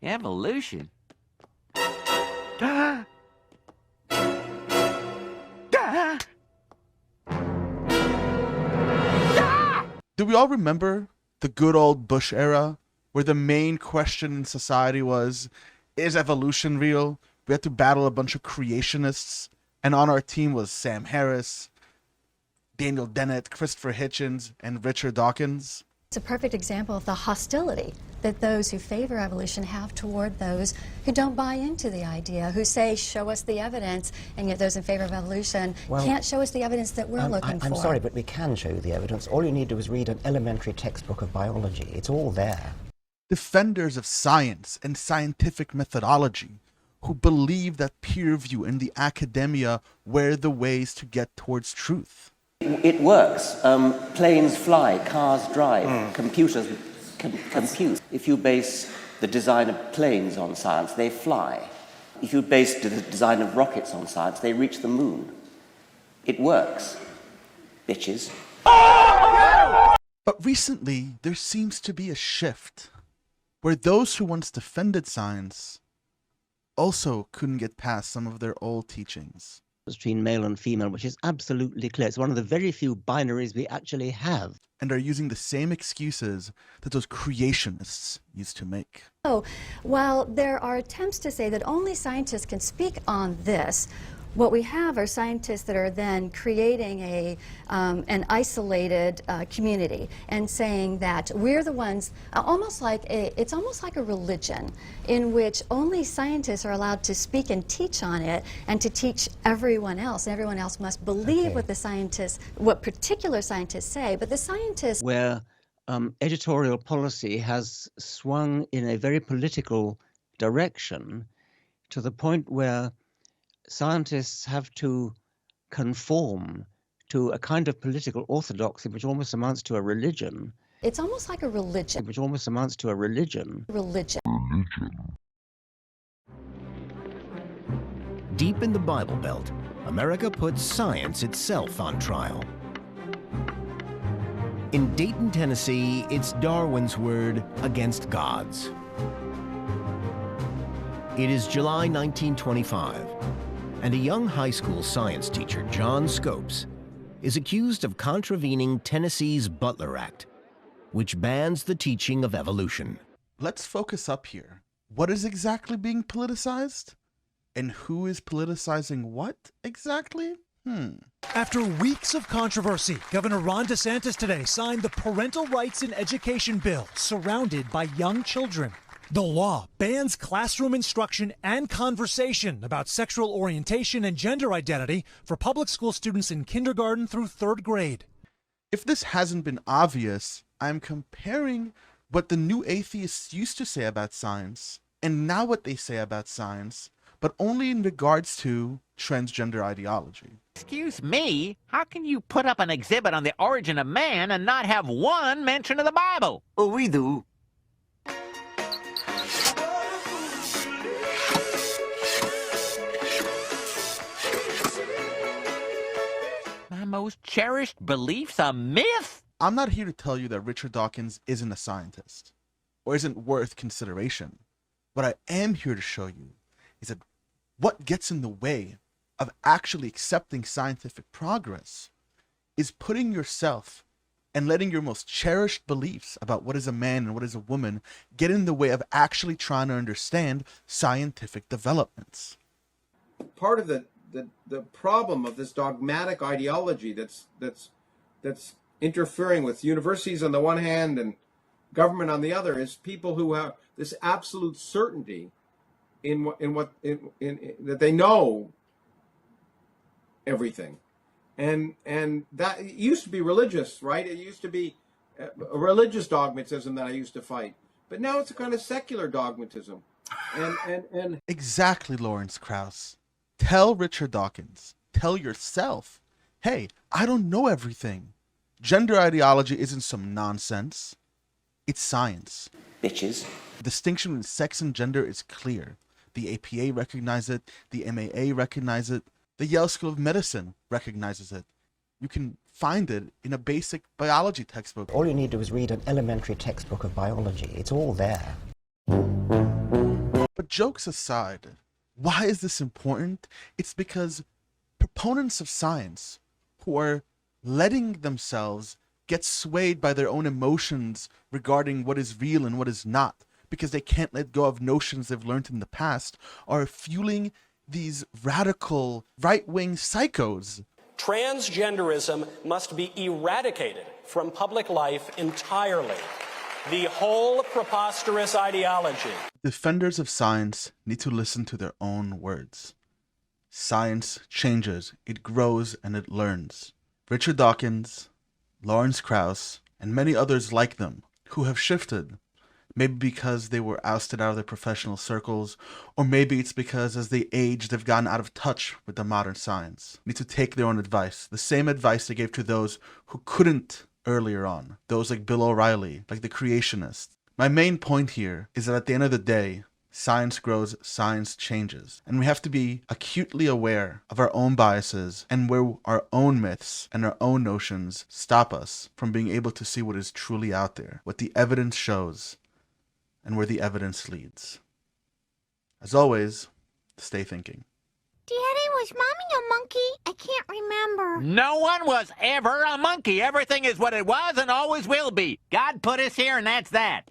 Evolution? Do we all remember the good old Bush era, where the main question in society was, is evolution real? We had to battle a bunch of creationists, and on our team was Sam Harris, Daniel Dennett, Christopher Hitchens, and Richard Dawkins. It's a perfect example of the hostility that those who favor evolution have toward those who don't buy into the idea, who say, show us the evidence, and yet those in favor of evolution can't show us the evidence that we're looking for. I'm sorry, but we can show you the evidence. All you need to do is read an elementary textbook of biology. It's all there. Defenders of science and scientific methodology who believe that peer review and the academia were the ways to get towards truth. It works. Planes fly, cars drive, computers compute. If you base the design of planes on science, they fly. If you base the design of rockets on science, they reach the moon. It works, bitches. But recently, there seems to be a shift where those who once defended science also couldn't get past some of their old teachings. Between male and female, which is absolutely clear. It's one of the very few binaries we actually have. And are using the same excuses that those creationists used to make. So, while there are attempts to say that only scientists can speak on this, what we have are scientists that are then creating an isolated community and saying that we're the ones, it's almost like a religion in which only scientists are allowed to speak and teach on it, and to teach everyone else. And everyone else must believe what the scientists, what particular scientists say, but the scientists... Where editorial policy has swung in a very political direction to the point where scientists have to conform to a kind of political orthodoxy which almost amounts to a religion. It's almost like a religion. Which almost amounts to a religion. Religion. Deep in the Bible Belt, America puts science itself on trial. In Dayton, Tennessee, it's Darwin's word against God's. It is July 1925. And a young high school science teacher, John Scopes, is accused of contravening Tennessee's Butler Act, which bans the teaching of evolution. Let's focus up here. What is exactly being politicized? And who is politicizing what exactly? After weeks of controversy, Governor Ron DeSantis today signed the Parental Rights in Education bill surrounded by young children. The law bans classroom instruction and conversation about sexual orientation and gender identity for public school students in kindergarten through 3rd grade. If this hasn't been obvious, I'm comparing what the new atheists used to say about science and now what they say about science, but only in regards to transgender ideology. Excuse me, how can you put up an exhibit on the origin of man and not have one mention of the Bible? Oh, we do. My most cherished belief's a myth? I'm not here to tell you that Richard Dawkins isn't a scientist or isn't worth consideration. What I am here to show you is that what gets in the way of actually accepting scientific progress is putting yourself and letting your most cherished beliefs about what is a man and what is a woman get in the way of actually trying to understand scientific developments. Part of the problem of this dogmatic ideology that's interfering with universities on the one hand and government on the other is people who have this absolute certainty in that they know everything, and that it used to be religious, right? It used to be a religious dogmatism that I used to fight, but now it's a kind of secular dogmatism, and exactly, Lawrence Krauss. Tell Richard Dawkins, tell yourself, hey, I don't know everything. Gender ideology isn't some nonsense. It's science. Bitches. The distinction between sex and gender is clear. The APA recognizes it. The MAA recognizes it. The Yale School of Medicine recognizes it. You can find it in a basic biology textbook. All you need to do is read an elementary textbook of biology. It's all there. But jokes aside, why is this important? It's because proponents of science who are letting themselves get swayed by their own emotions regarding what is real and what is not, because they can't let go of notions they've learned in the past, are fueling these radical right-wing psychos. Transgenderism must be eradicated from public life entirely. The whole preposterous ideology. Defenders of science need to listen to their own words. Science changes, it grows, and it learns. Richard Dawkins, Lawrence Krauss, and many others like them who have shifted, maybe because they were ousted out of their professional circles, or maybe it's because as they age, they've gotten out of touch with the modern science, need to take their own advice, the same advice they gave to those who couldn't earlier on, those like Bill O'Reilly, like the Creationists. My main point here is that at the end of the day, science grows, science changes. And we have to be acutely aware of our own biases and where our own myths and our own notions stop us from being able to see what is truly out there, what the evidence shows, and where the evidence leads. As always, stay thinking. Daddy, was Mommy a monkey? I can't remember. No one was ever a monkey. Everything is what it was and always will be. God put us here, and that's that.